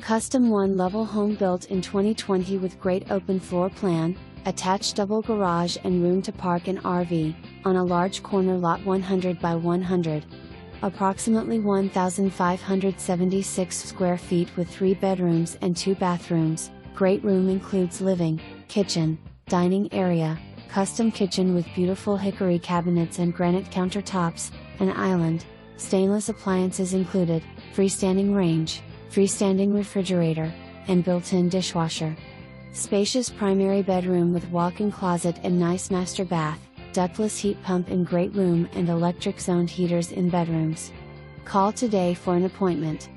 Custom one-level home built in 2020 with great open floor plan, attached double garage and room to park an RV, on a large corner lot 100 by 100. Approximately 1,576 square feet with 3 bedrooms and 2 bathrooms. Great room includes living, kitchen, dining area, custom kitchen with beautiful hickory cabinets and granite countertops, an island, stainless appliances included, freestanding range, freestanding refrigerator, and built-in dishwasher. Spacious primary bedroom with walk-in closet and nice master bath, ductless heat pump in great room and electric zoned heaters in bedrooms. Call today for an appointment.